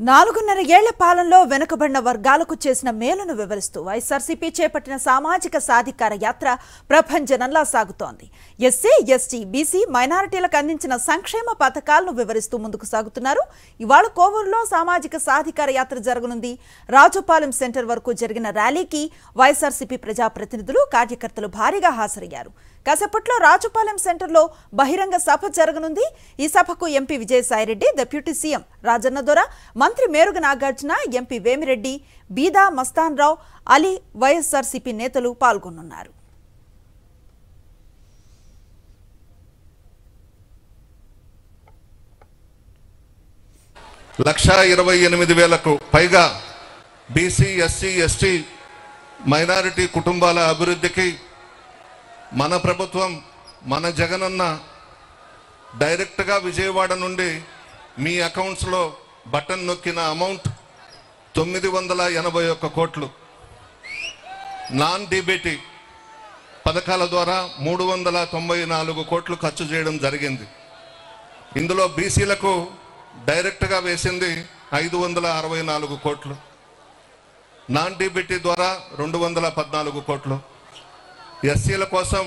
4.5 ఏళ్ల పాలనలో వెనుకబడిన వర్గాలకు చేసిన మేలును వివరిస్తూ వైఎస్ఆర్సీపీ చేపట్టిన సామాజిక సాధికార యాత్ర ప్రపంచనంలా సాగుతోంది. ఎస్సీ, ఎస్టీ, బీసీ, మైనారిటీలకు అందించిన సంక్షేమ పథకాలను వివరిస్తూ ముందుకు సాగుతున్నారు. ఇవాళ కోవూరులో సామాజిక సాధికార యాత్ర జరగనుంది. రాజుపాలెం సెంటర్ వరకు జరిగిన ర్యాలీకి వైఎస్ఆర్సీపీ ప్రజాప్రతినిధులు, కార్యకర్తలు భారీగా హాజరయ్యారు. కాసేపట్లో రాజుపాలెం సెంటర్లో బహిరంగ సభ జరగనుంది. ఈ సభకు MP Vijayasai Reddy, deputy CM Rajanna దొర, మంత్రి మేరుగ నాగార్జున, ఎంపీ వేమిరెడ్డి, బీదా మస్తాన్ రావు, అలీ, వైఎస్ఆర్సీపీ నేతలు పాల్గొనున్నారు. లక్ష 28,000కు పైగా బీసీ, ఎస్సీ, ఎస్టీ, మైనారిటీ కుటుంబాల అభివృద్ధికి మన ప్రభుత్వం, మన జగనన్న డైరెక్ట్గా విజయవాడ నుండి మీ అకౌంట్స్లో బటన్ నొక్కిన అమౌంట్ 981 కోట్లు. నాన్ డీబీటీ పథకాల ద్వారా 394 కోట్లు ఖర్చు చేయడం జరిగింది. ఇందులో బీసీలకు డైరెక్ట్గా వేసింది 564 కోట్లు, నాన్ డీబీటీ ద్వారా 214 కోట్లు, ఎస్సీల కోసం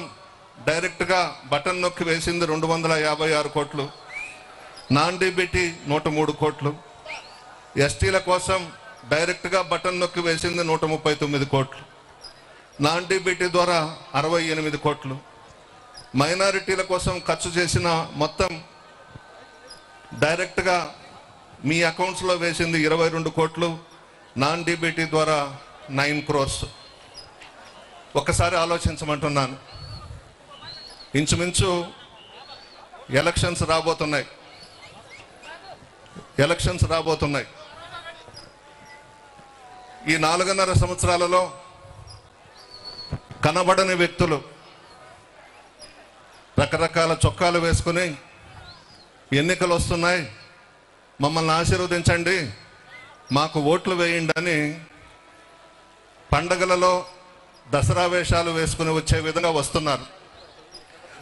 డైరెక్ట్గా బటన్ నొక్కి వేసింది 256 కోట్లు, నాన్ డీబీటీ 103 కోట్లు, ఎస్టీల కోసం డైరెక్ట్గా బటన్ నొక్కి వేసింది 139 కోట్లు, నాన్ డీబీటీ ద్వారా 68 కోట్లు, మైనారిటీల కోసం ఖర్చు చేసిన మొత్తం డైరెక్ట్గా మీ అకౌంట్స్లో వేసింది 22 కోట్లు, నాన్ డీబీటీ ద్వారా 9 crores. ఒక్కసారి ఆలోచించమంటున్నాను. ఇంచుమించు ఎలక్షన్స్ రాబోతున్నాయి. ఈ 4.5 సంవత్సరాలలో కనబడని వ్యక్తులు రకరకాల చొక్కాలు వేసుకుని ఎన్నికలు వస్తున్నాయి, మమ్మల్ని ఆశీర్వదించండి, మాకు ఓట్లు వేయండి అని పండగలలో దసరా వేషాలు వేసుకుని వచ్చే విధంగా వస్తున్నారు.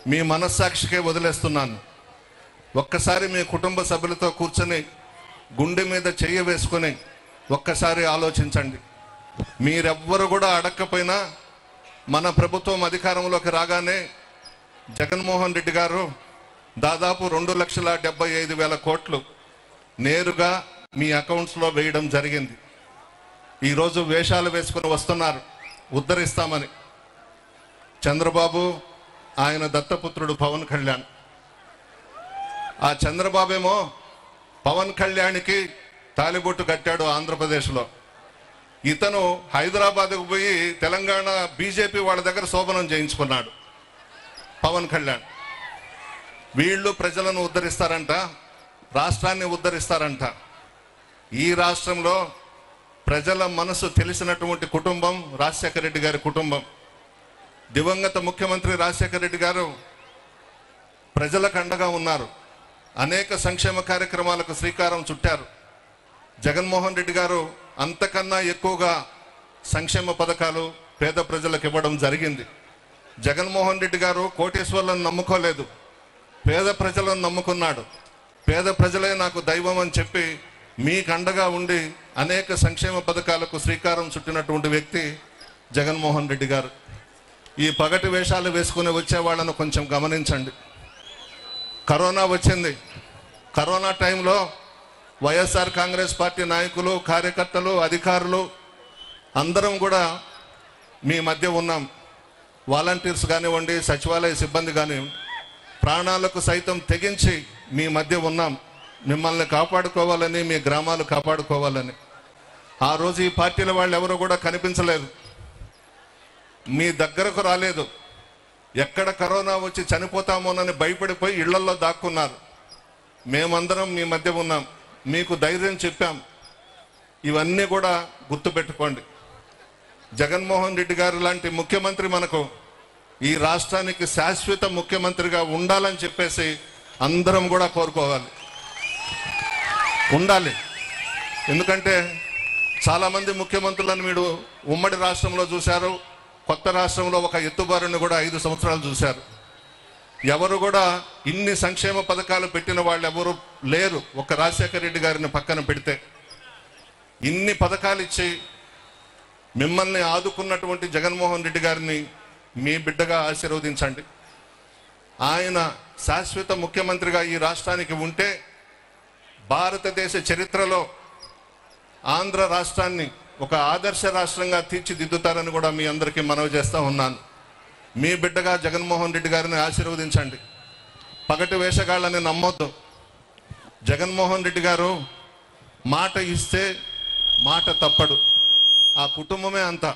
మీ మనస్సాక్షికే వదిలేస్తున్నాను. ఒక్కసారి మీ కుటుంబ సభ్యులతో కూర్చొని గుండె మీద చెయ్యి వేసుకొని ఒక్కసారి ఆలోచించండి. మీరెవ్వరు కూడా అడక్కపోయినా మన ప్రభుత్వం అధికారంలోకి రాగానే జగన్మోహన్ రెడ్డి గారు దాదాపు 2,75,000 కోట్లు నేరుగా మీ అకౌంట్స్లో వేయడం జరిగింది. ఈరోజు వేషాలు వేసుకుని వస్తున్నారు ఉద్ధరిస్తామని. చంద్రబాబు, ఆయన దత్తపుత్రుడు పవన్ కళ్యాణ్. ఆ చంద్రబాబేమో పవన్ కళ్యాణ్కి తాలిబొట్టు కట్టాడు ఆంధ్రప్రదేశ్లో. ఇతను హైదరాబాద్కు పోయి తెలంగాణ బీజేపీ వాళ్ళ దగ్గర శోభనం చేయించుకున్నాడు పవన్ కళ్యాణ్. వీళ్ళు ప్రజలను ఉద్ధరిస్తారంట, రాష్ట్రాన్ని ఉద్ధరిస్తారంట. ఈ రాష్ట్రంలో ప్రజల మనసు తెలిసినటువంటి కుటుంబం రాజశేఖర రెడ్డి గారి కుటుంబం. దివంగత ముఖ్యమంత్రి రాజశేఖర రెడ్డి గారు ప్రజలకు అండగా ఉన్నారు. అనేక సంక్షేమ కార్యక్రమాలకు శ్రీకారం చుట్టారు. జగన్మోహన్ రెడ్డి గారు అంతకన్నా ఎక్కువగా సంక్షేమ పథకాలు పేద ప్రజలకు ఇవ్వడం జరిగింది. జగన్మోహన్ రెడ్డి గారు కోటీశ్వర్లను నమ్ముకోలేదు, పేద ప్రజలను నమ్ముకున్నాడు. పేద ప్రజలే నాకు దైవం అని చెప్పి మీకు అండగా ఉండి అనేక సంక్షేమ పథకాలకు శ్రీకారం చుట్టినటువంటి వ్యక్తి జగన్మోహన్ రెడ్డి గారు. ఈ పగటి వేషాలు వేసుకుని వచ్చే వాళ్ళను కొంచెం గమనించండి. కరోనా వచ్చింది. కరోనా టైంలో వైఎస్ఆర్ కాంగ్రెస్ పార్టీ నాయకులు, కార్యకర్తలు, అధికారులు అందరం కూడా మీ మధ్య ఉన్నాం. వాలంటీర్స్ కానివ్వండి, సచివాలయ సిబ్బంది కానివ్వండి, ప్రాణాలకు సైతం తెగించి మీ మధ్య ఉన్నాం. మిమ్మల్ని కాపాడుకోవాలని, మీ గ్రామాలు కాపాడుకోవాలని. ఆ రోజు ఈ పార్టీల వాళ్ళు ఎవరు కూడా కనిపించలేదు, మీ దగ్గరకు రాలేదు. ఎక్కడ కరోనా వచ్చి చనిపోతామోనని భయపడిపోయి ఇళ్లల్లో దాక్కున్నారు. మేమందరం మీ మధ్య ఉన్నాం, మీకు ధైర్యం చెప్పాం. ఇవన్నీ కూడా గుర్తుపెట్టుకోండి. జగన్మోహన్ రెడ్డి గారు లాంటి ముఖ్యమంత్రి మనకు ఈ రాష్ట్రానికి శాశ్వత ముఖ్యమంత్రిగా ఉండాలని చెప్పేసి అందరం కూడా కోరుకోవాలి, ఉండాలి. ఎందుకంటే చాలామంది ముఖ్యమంత్రులను మీరు ఉమ్మడి రాష్ట్రంలో చూశారు, కొత్త రాష్ట్రంలో ఒక ఎత్తుబారుని కూడా 5 సంవత్సరాలు చూశారు. ఎవరు కూడా ఇన్ని సంక్షేమ పథకాలు పెట్టిన వాళ్ళు ఎవరు లేరు, ఒక రాజశేఖర రెడ్డి గారిని పక్కన పెడితే. ఇన్ని పథకాలు ఇచ్చి మిమ్మల్ని ఆదుకున్నటువంటి జగన్మోహన్ రెడ్డి గారిని మీ బిడ్డగా ఆశీర్వదించండి. ఆయన శాశ్వత ముఖ్యమంత్రిగా ఈ రాష్ట్రానికి ఉంటే భారతదేశ చరిత్రలో ఆంధ్ర రాష్ట్రాన్ని ఒక ఆదర్శ రాష్ట్రంగా తీర్చిదిద్దుతారని కూడా మీ అందరికీ మనవి చేస్తూ ఉన్నాను. మీ బిడ్డగా జగన్మోహన్ రెడ్డి గారిని ఆశీర్వదించండి. పగటి వేషగాళ్ళని నమ్మొద్దు. జగన్మోహన్ రెడ్డి గారు మాట ఇస్తే మాట తప్పడు. ఆ కుటుంబమే అంతా.